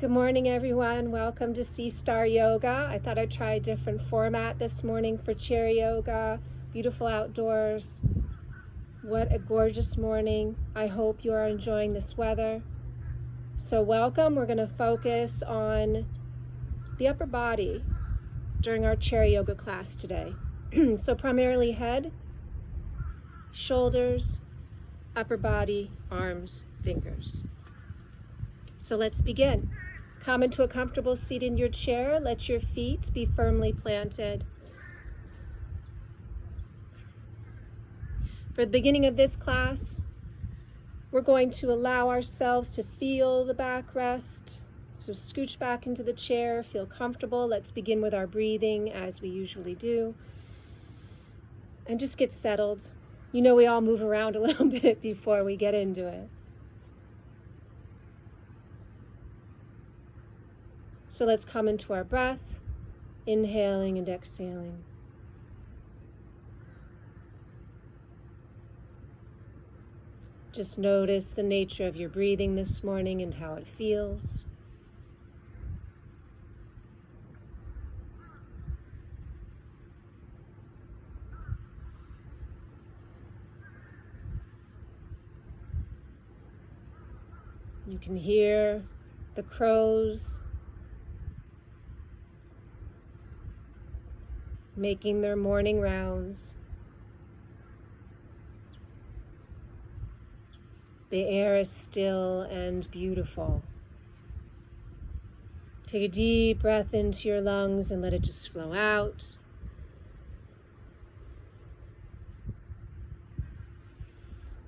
Good morning, everyone. Welcome to Sea Star Yoga. I thought I'd try a different format this morning for chair yoga. Beautiful outdoors. What a gorgeous morning. I hope you are enjoying this weather. So welcome. We're going to focus on the upper body during our chair yoga class today. So primarily head, shoulders, upper body, arms, fingers. So let's begin. Come into a comfortable seat in your chair. Let your feet be firmly planted. For the beginning of this class, we're going to allow ourselves to feel the backrest. So scooch back into the chair, feel comfortable. Let's begin with our breathing as we usually do. And just get settled. You know, we all move around a little bit before we get into it. So let's come into our breath, inhaling and exhaling. Just notice the nature of your breathing this morning and how it feels. You can hear the crows making their morning rounds. The air is still and beautiful. Take a deep breath into your lungs and let it just flow out.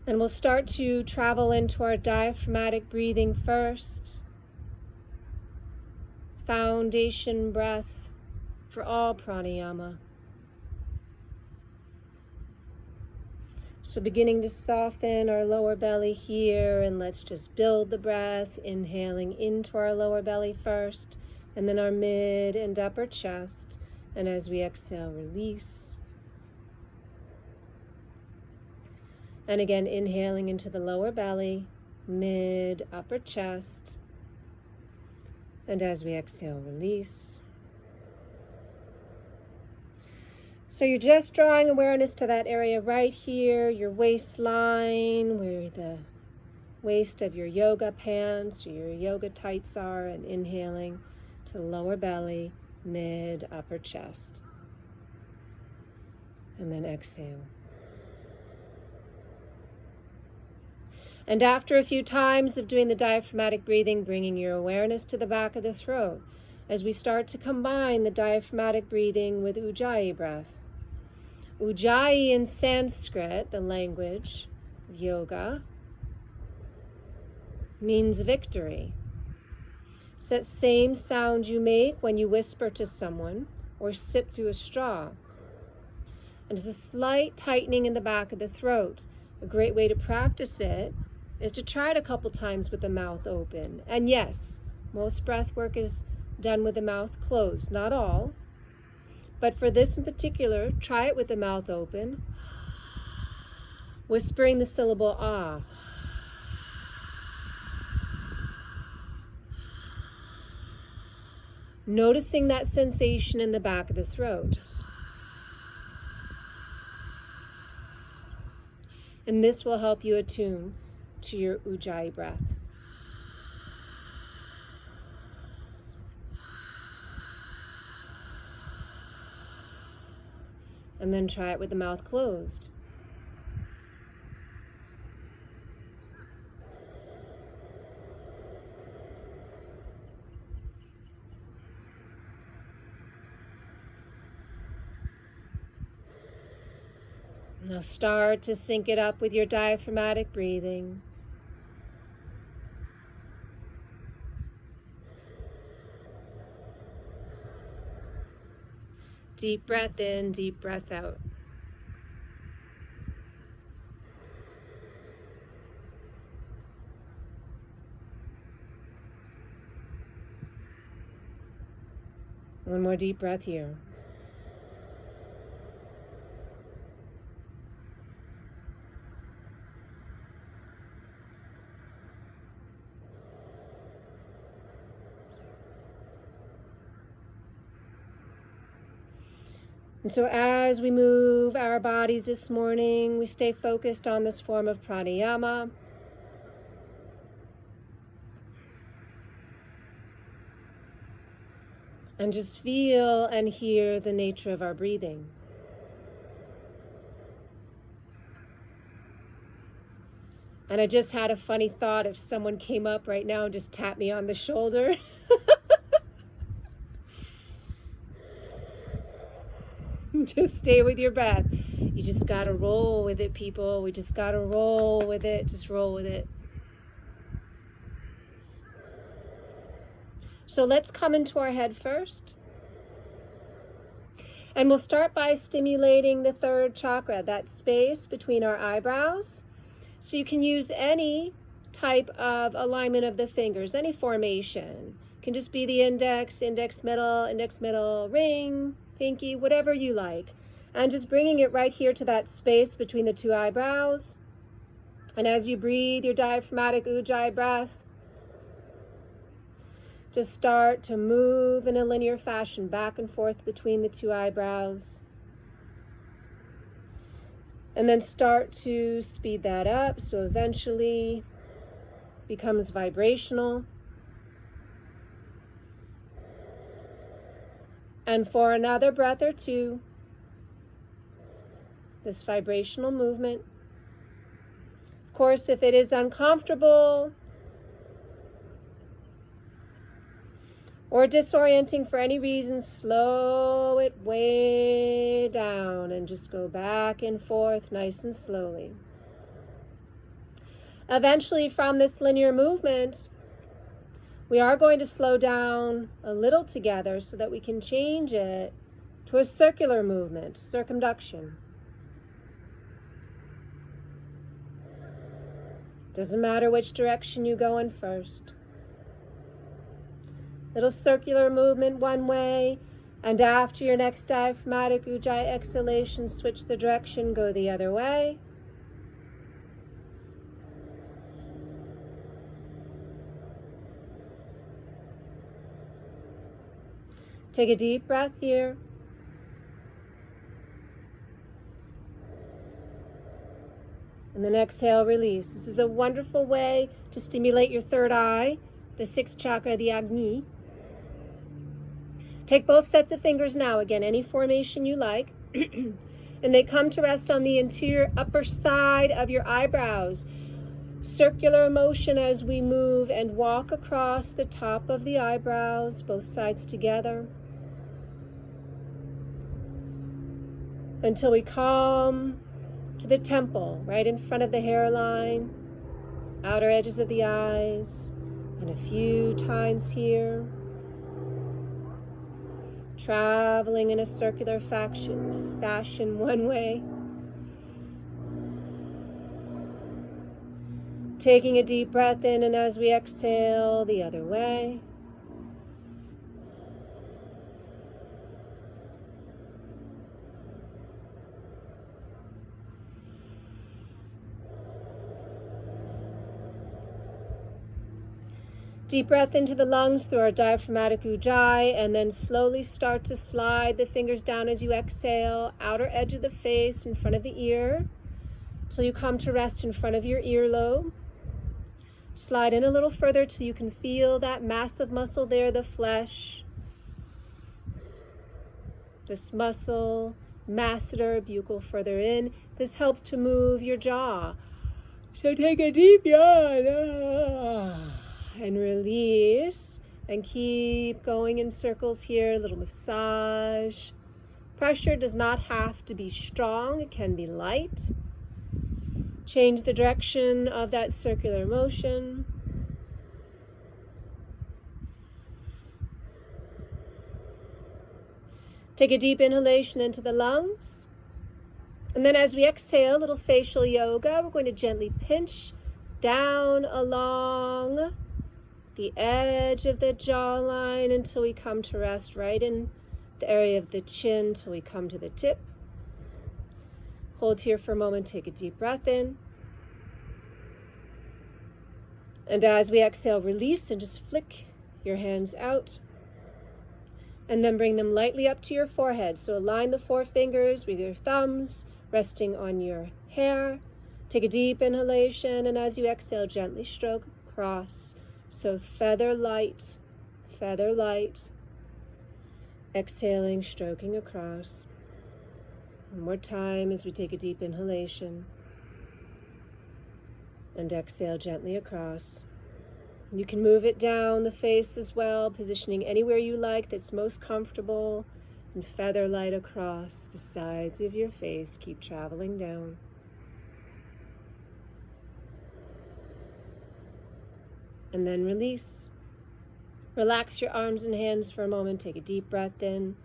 And we'll start to travel into our diaphragmatic breathing first. Foundation breath for all pranayama. So beginning to soften our lower belly here, and let's just build the breath, inhaling into our lower belly first, and then our mid and upper chest. And as we exhale, release. And again, inhaling into the lower belly, mid, upper chest. And as we exhale, release. So you're just drawing awareness to that area right here, your waistline, where the waist of your yoga pants or your yoga tights are, and inhaling to the lower belly, mid, upper chest. And then exhale. And after a few times of doing the diaphragmatic breathing, bringing your awareness to the back of the throat as we start to combine the diaphragmatic breathing with Ujjayi breath. Ujjayi in Sanskrit, the language of yoga, means victory. It's that same sound you make when you whisper to someone or sip through a straw. And it's a slight tightening in the back of the throat. A great way to practice it is to try it a couple times with the mouth open. And yes, most breath work is done with the mouth closed, not all. But for this in particular, try it with the mouth open, whispering the syllable ah. Noticing that sensation in the back of the throat. And this will help you attune to your Ujjayi breath. And then try it with the mouth closed. Now start to sync it up with your diaphragmatic breathing. Deep breath in, deep breath out. One more deep breath here. And so as we move our bodies this morning, we stay focused on this form of pranayama. And just feel and hear the nature of our breathing. And I just had a funny thought if someone came up right now and just tapped me on the shoulder. Just stay with your breath. You just got to roll with it, people. We just got to roll with it. Just roll with it. So let's come into our head first. And we'll start by stimulating the third chakra, that space between our eyebrows. So you can use any type of alignment of the fingers, any formation. It can just be the index middle, ring, pinky, whatever you like. And just bringing it right here to that space between the two eyebrows. And as you breathe your diaphragmatic ujjayi breath, just start to move in a linear fashion back and forth between the two eyebrows. And then start to speed that up so eventually becomes vibrational. And for another breath or two, this vibrational movement. Of course, if it is uncomfortable or disorienting for any reason, slow it way down and just go back and forth nice and slowly. Eventually, from this linear movement, we are going to slow down a little together so that we can change it to a circular movement, circumduction. Doesn't matter which direction you go in first. Little circular movement one way, and after your next diaphragmatic ujjayi exhalation, switch the direction, go the other way. Take a deep breath here. And then exhale, release. This is a wonderful way to stimulate your third eye, the sixth chakra, the Agni. Take both sets of fingers now, again, any formation you like, and they come to rest on the interior upper side of your eyebrows. Circular motion as we move and walk across the top of the eyebrows, both sides together, until we come to the temple, right in front of the hairline, outer edges of the eyes, and a few times here. Traveling in a circular fashion one way. Taking a deep breath in, and as we exhale, the other way. Deep breath into the lungs through our diaphragmatic ujjayi, and then slowly start to slide the fingers down as you exhale, outer edge of the face in front of the ear, till you come to rest in front of your earlobe. Slide in a little further till you can feel that massive muscle there, the flesh. This muscle, masseter, buccal further in. This helps to move your jaw. So take a deep yawn. And release, and keep going in circles here, a little massage. Pressure does not have to be strong, it can be light. Change the direction of that circular motion. Take a deep inhalation into the lungs. And then as we exhale, a little facial yoga, we're going to gently pinch down along the edge of the jawline until we come to rest right in the area of the chin till we come to the tip. Hold here for a moment, take a deep breath in. And as we exhale, release and just flick your hands out. And then bring them lightly up to your forehead. So align the forefingers with your thumbs, resting on your hair. Take a deep inhalation, and as you exhale, gently stroke across. So feather light, feather light. Exhaling, stroking across. One more time as we take a deep inhalation. And exhale gently across. You can move it down the face as well, positioning anywhere you like that's most comfortable. And feather light across the sides of your face. Keep traveling down. And then release. Relax your arms and hands for a moment. Take a deep breath in.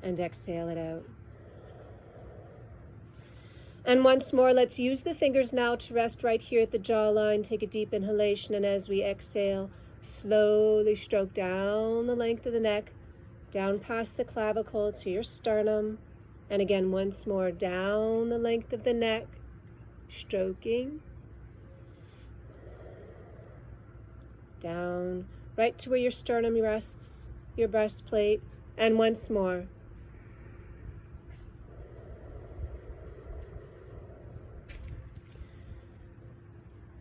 And exhale it out. And once more, let's use the fingers now to rest right here at the jawline. Take a deep inhalation, and as we exhale, slowly stroke down the length of the neck, down past the clavicle to your sternum. And again, once more, down the length of the neck, stroking. Down, right to where your sternum rests, your breastplate. And once more.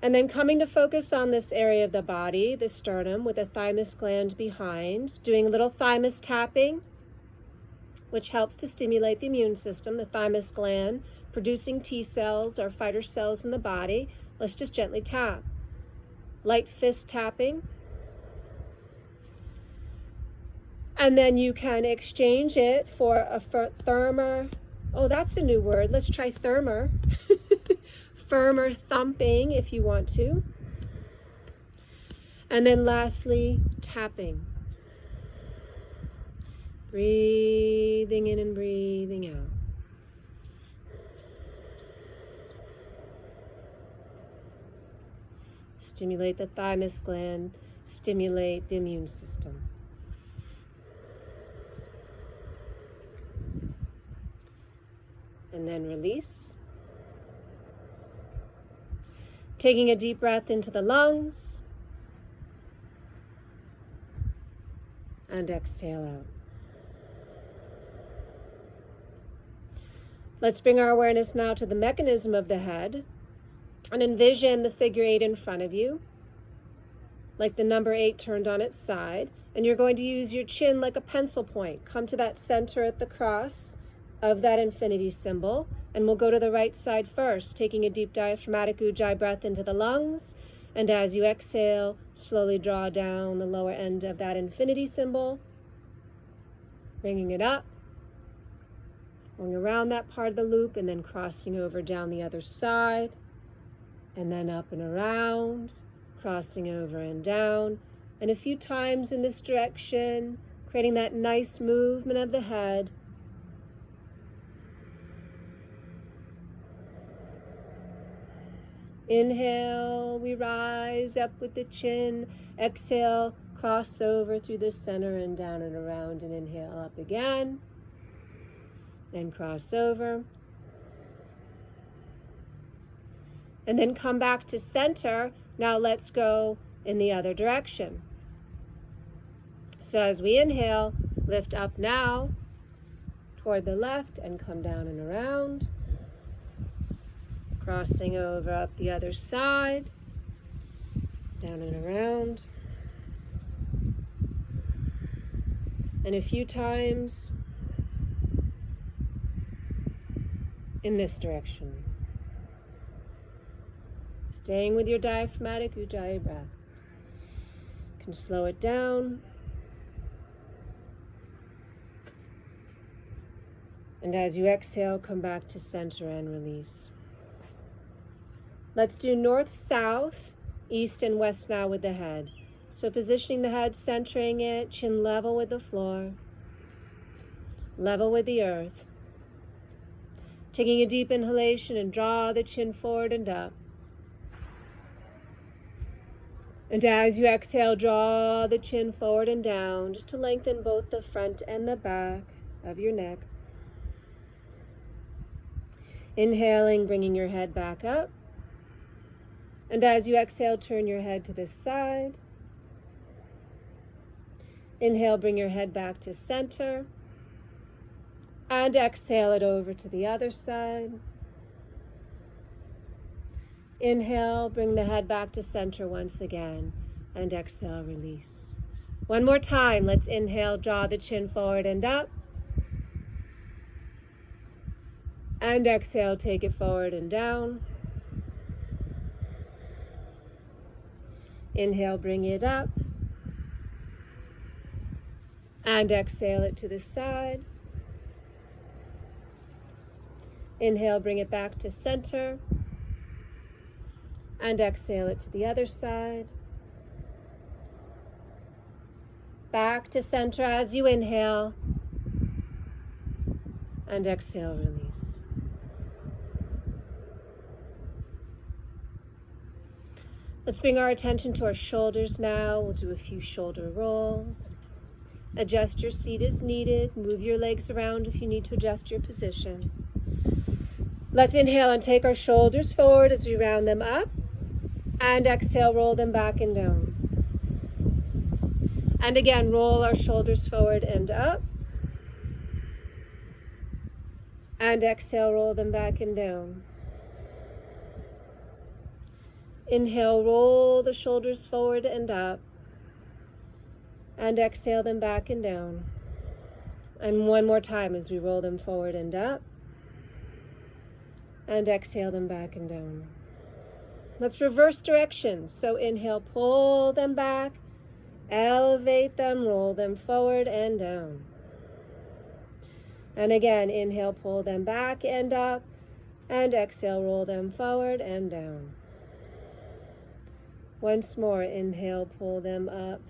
And then coming to focus on this area of the body, the sternum, with the thymus gland behind, doing a little thymus tapping, which helps to stimulate the immune system. The thymus gland producing T cells or fighter cells in the body. Let's just gently tap. Light fist tapping. And then you can exchange it for a thermer. Oh, that's a new word. Let's try thermer. Firmer thumping if you want to. And then lastly, tapping. Breathing in and breathing out. Stimulate the thymus gland, stimulate the immune system. And then release. Taking a deep breath into the lungs. And exhale out. Let's bring our awareness now to the mechanism of the head. And envision the figure 8 in front of you, like the number 8 turned on its side. And you're going to use your chin like a pencil point. Come to that center at the cross of that infinity symbol. And we'll go to the right side first, taking a deep diaphragmatic ujjayi breath into the lungs. And as you exhale, slowly draw down the lower end of that infinity symbol, bringing it up, going around that part of the loop, and then crossing over down the other side. And then up and around, crossing over and down. And a few times in this direction, creating that nice movement of the head. Inhale, we rise up with the chin. Exhale, cross over through the center and down and around. And inhale up again. And cross over. And then come back to center. Now let's go in the other direction. So as we inhale, lift up now toward the left and come down and around. Crossing over up the other side, down and around. And a few times in this direction. Staying with your diaphragmatic ujjayi breath. You can slow it down. And as you exhale, come back to center and release. Let's do north, south, east, and west now with the head. So positioning the head, centering it, chin level with the floor, level with the earth. Taking a deep inhalation and draw the chin forward and up. And as you exhale, draw the chin forward and down, just to lengthen both the front and the back of your neck. Inhaling, bringing your head back up. And as you exhale, turn your head to this side. Inhale, bring your head back to center. And exhale it over to the other side. Inhale, bring the head back to center once again. And exhale, release. One more time. Let's inhale, draw the chin forward and up. And exhale, take it forward and down. Inhale, bring it up. And exhale it to the side. Inhale, bring it back to center. And exhale it to the other side. Back to center as you inhale. And exhale, release. Let's bring our attention to our shoulders now. We'll do a few shoulder rolls. Adjust your seat as needed. Move your legs around if you need to adjust your position. Let's inhale and take our shoulders forward as we round them up. And exhale, roll them back and down. And again, roll our shoulders forward and up. And exhale, roll them back and down. Inhale, roll the shoulders forward and up. And exhale them back and down. And one more time as we roll them forward and up. And exhale them back and down. Let's reverse directions. So inhale, pull them back. Elevate them, roll them forward and down. And again, inhale, pull them back and up. And exhale, roll them forward and down. Once more, inhale, pull them up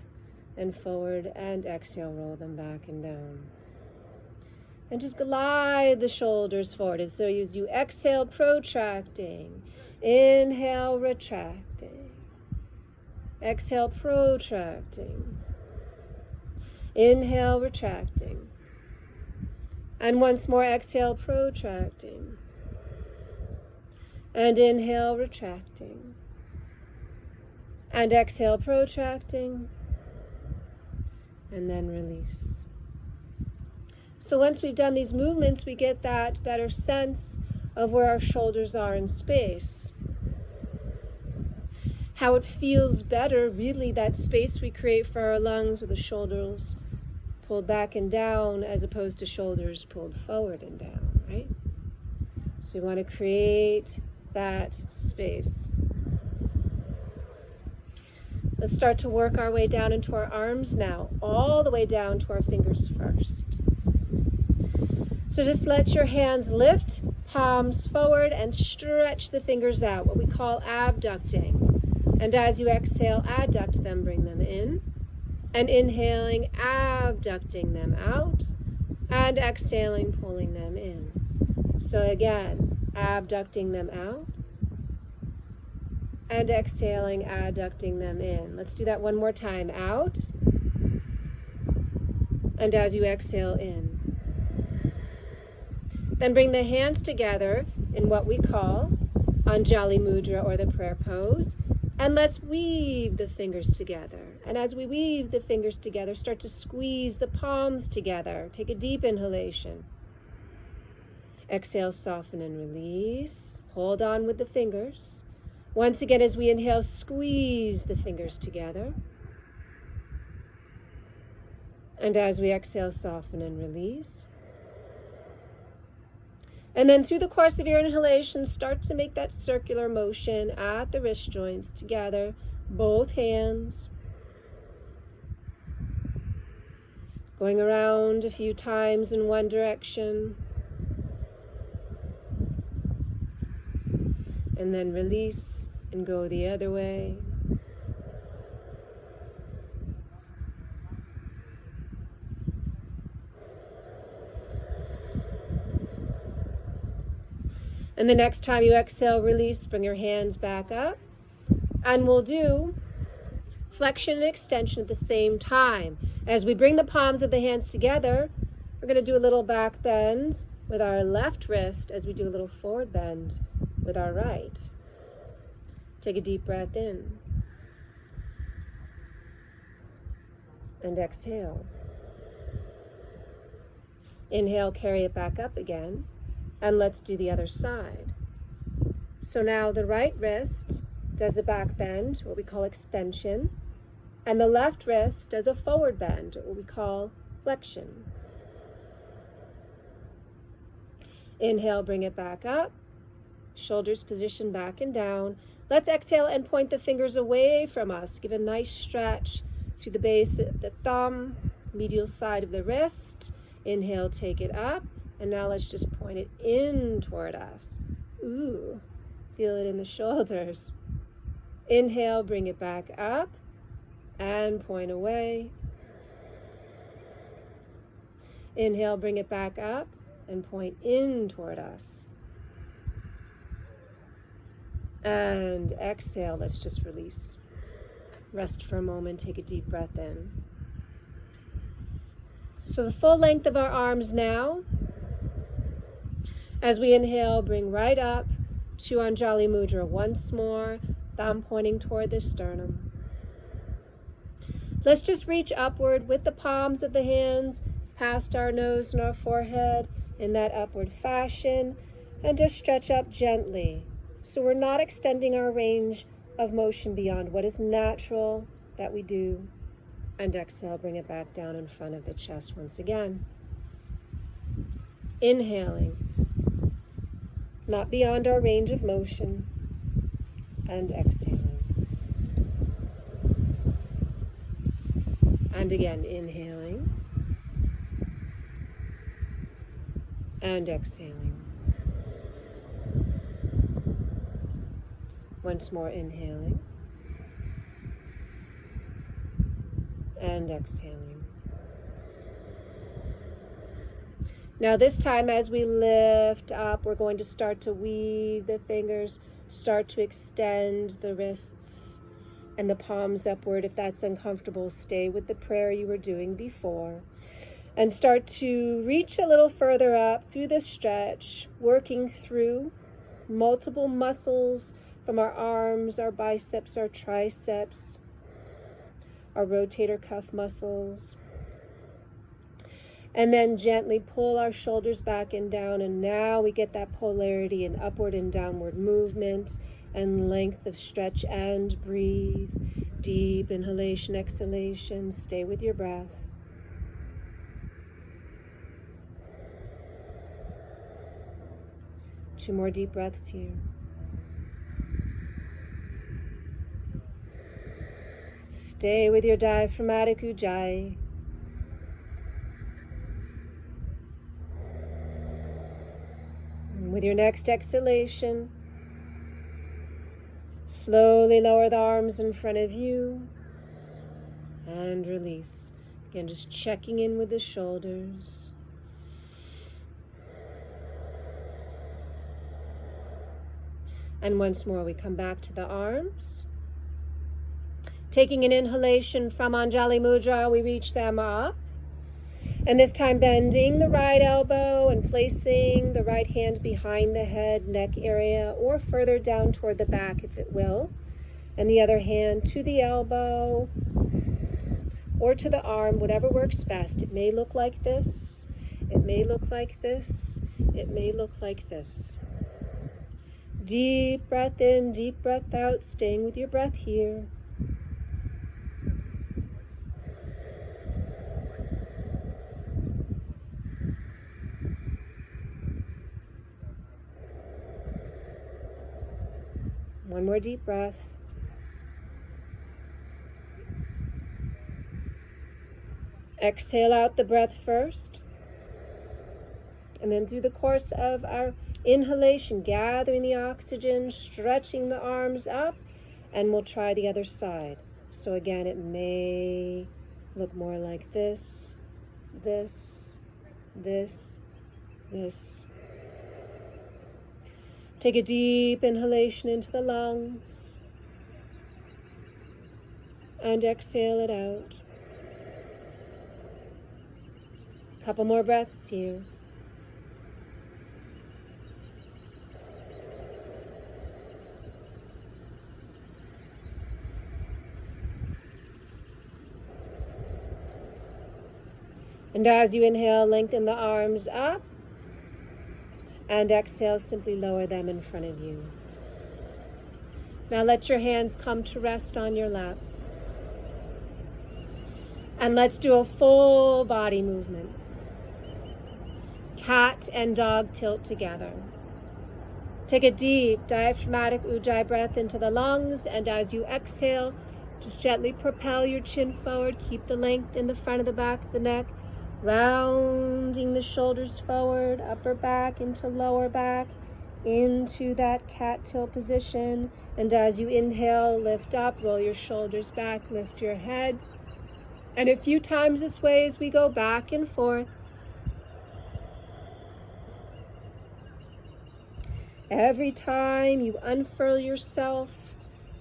and forward, and exhale, roll them back and down. And just glide the shoulders forward. And so as you exhale, protracting. Inhale, retracting. Exhale, protracting. Inhale, retracting. And once more, exhale, protracting. And inhale, retracting. And exhale, protracting. And then release. So once we've done these movements, we get that better sense of where our shoulders are in space. How it feels better, really, that space we create for our lungs with the shoulders pulled back and down as opposed to shoulders pulled forward and down, right? So we want to create that space. Let's start to work our way down into our arms now, all the way down to our fingers first. So just let your hands lift, palms forward, and stretch the fingers out, what we call abducting. And as you exhale, adduct them, bring them in. And inhaling, abducting them out. And exhaling, pulling them in. So again, abducting them out. And exhaling, adducting them in. Let's do that one more time. Out. And as you exhale, in. Then bring the hands together in what we call Anjali Mudra, or the prayer pose. And let's weave the fingers together. And as we weave the fingers together, start to squeeze the palms together. Take a deep inhalation. Exhale, soften and release. Hold on with the fingers. Once again, as we inhale, squeeze the fingers together. And as we exhale, soften and release. And then through the course of your inhalation, start to make that circular motion at the wrist joints together, both hands. Going around a few times in one direction. And then release and go the other way. And the next time you exhale, release, bring your hands back up. And we'll do flexion and extension at the same time. As we bring the palms of the hands together, we're going to do a little back bend with our left wrist as we do a little forward bend with our right. Take a deep breath in. and exhale. Inhale, carry it back up again, and let's do the other side. So now the right wrist does a back bend, what we call extension, and the left wrist does a forward bend, what we call flexion. Inhale, bring it back up, shoulders position back and down. Let's exhale and point the fingers away from us. Give a nice stretch to the base of the thumb, medial side of the wrist. Inhale, take it up, and now let's just point it in toward us. Ooh, feel it in the shoulders. Inhale, bring it back up, and point away. Inhale, bring it back up, and point in toward us. And exhale, let's just release. Rest for a moment, take a deep breath in. So the full length of our arms now. As we inhale, bring right up to Anjali Mudra once more, thumb pointing toward the sternum. Let's just reach upward with the palms of the hands, past our nose and our forehead in that upward fashion, and just stretch up gently. So we're not extending our range of motion beyond what is natural that we do. And exhale, bring it back down in front of the chest once again. Inhaling, not beyond our range of motion, and exhaling. And again, inhaling, and exhaling. Once more, inhaling, and exhaling. Now this time, as we lift up, we're going to start to weave the fingers, start to extend the wrists and the palms upward. If that's uncomfortable, stay with the prayer you were doing before. And start to reach a little further up through the stretch, working through multiple muscles from our arms, our biceps, our triceps, our rotator cuff muscles. And then gently pull our shoulders back and down, and now we get that polarity in upward and downward movement and length of stretch and breathe. Deep inhalation, exhalation. Stay with your breath. Two more deep breaths here. Stay with your diaphragmatic ujjayi. And with your next exhalation, slowly lower the arms in front of you and release. Again, just checking in with the shoulders. And once more, we come back to the arms. Taking an inhalation from Anjali Mudra, we reach them up. And this time bending the right elbow and placing the right hand behind the head, neck area, or further down toward the back if it will. And the other hand to the elbow or to the arm, whatever works best. It may look like this. It may look like this. It may look like this. Deep breath in, deep breath out, staying with your breath here. One more deep breath. Exhale out the breath first. And then through the course of our inhalation, gathering the oxygen, stretching the arms up, and we'll try the other side. So again, it may look more like this, this, this, this. Take a deep inhalation into the lungs and exhale it out. Couple more breaths here. And as you inhale, lengthen the arms up. And exhale, simply lower them in front of you. Now let your hands come to rest on your lap. And let's do a full body movement. Cat and dog tilt together. Take a deep diaphragmatic Ujjayi breath into the lungs, and as you exhale, just gently propel your chin forward. Keep the length in the front of the back of the neck, rounding the shoulders forward, upper back into lower back, into that cat tilt position. And as you inhale, lift up, roll your shoulders back, lift your head. And a few times this way as we go back and forth. Every time you unfurl yourself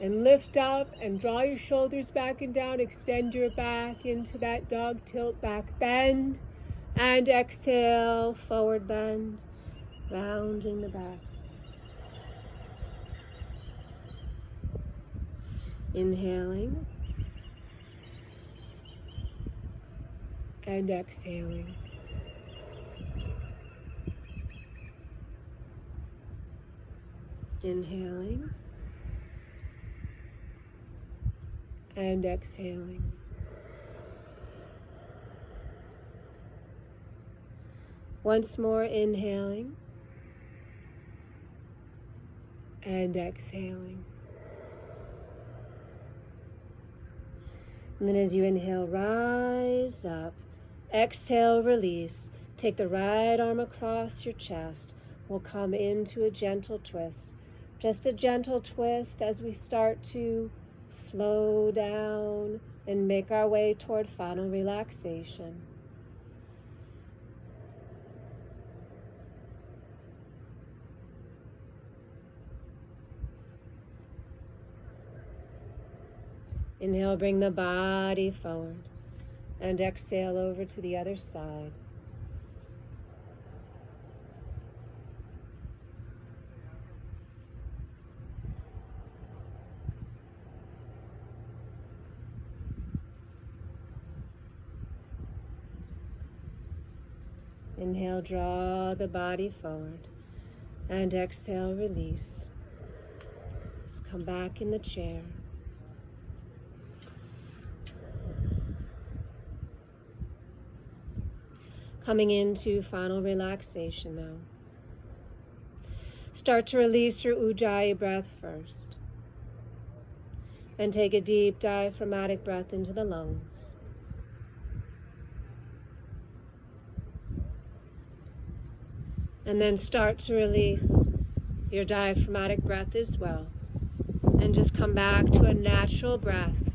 and lift up and draw your shoulders back and down, extend your back into that dog tilt, back bend, and exhale, forward bend, rounding the back. Inhaling and exhaling. Inhaling and exhaling. Once more, inhaling and exhaling. And then as you inhale, rise up. Exhale, release. Take the right arm across your chest. We'll come into a gentle twist. Just a gentle twist as we start to slow down and make our way toward final relaxation. Inhale, bring the body forward, and exhale over to the other side. Inhale, draw the body forward, and exhale, release. Let's come back in the chair. Coming into final relaxation now. Start to release your Ujjayi breath first. And take a deep diaphragmatic breath into the lungs. And then start to release your diaphragmatic breath as well. And just come back to a natural breath.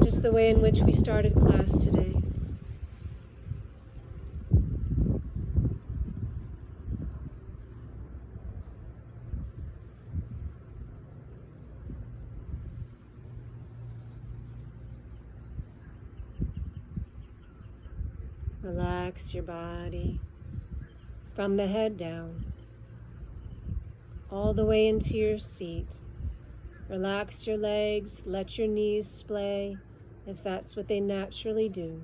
Just the way in which we started class today. Relax your body from the head down, all the way into your seat. Relax your legs, let your knees splay if that's what they naturally do.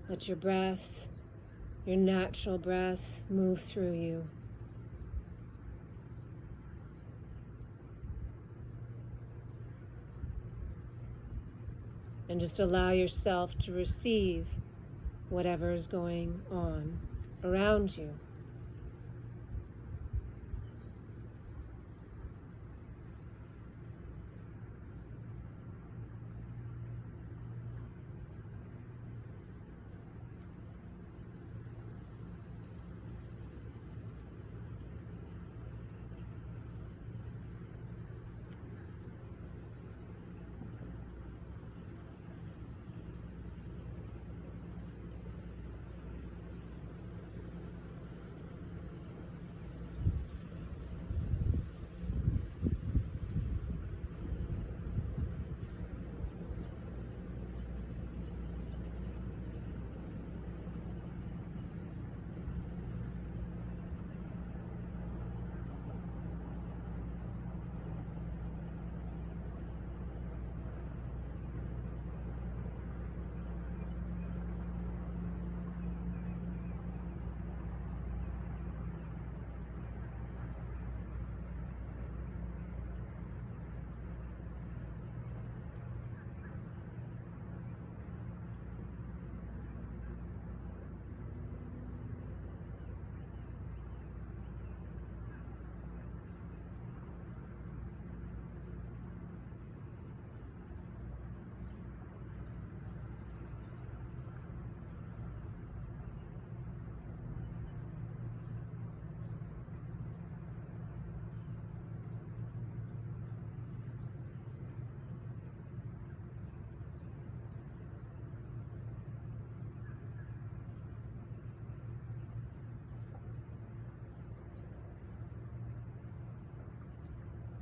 Let your breath, your natural breath, move through you. And just allow yourself to receive whatever is going on around you.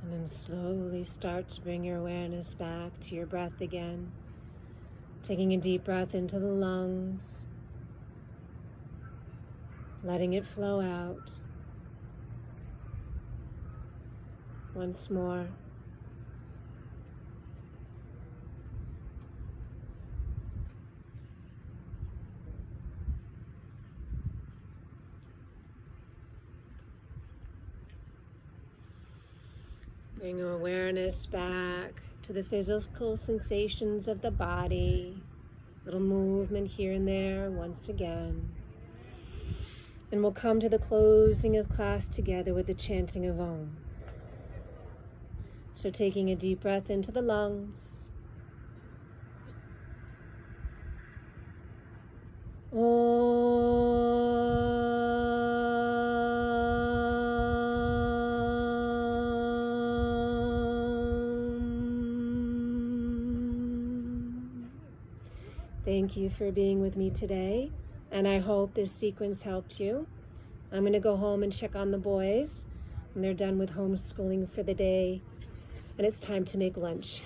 And then slowly start to bring your awareness back to your breath again. Taking a deep breath into the lungs, letting it flow out. Once more. Bring your awareness back to the physical sensations of the body. Little movement here and there once again. And we'll come to the closing of class together with the chanting of Om. So taking a deep breath into the lungs. Thank you for being with me today, and I hope this sequence helped you. I'm going to go home and check on the boys, and they're done with homeschooling for the day, and it's time to make lunch.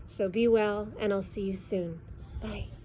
So be well, and I'll see you soon. Bye.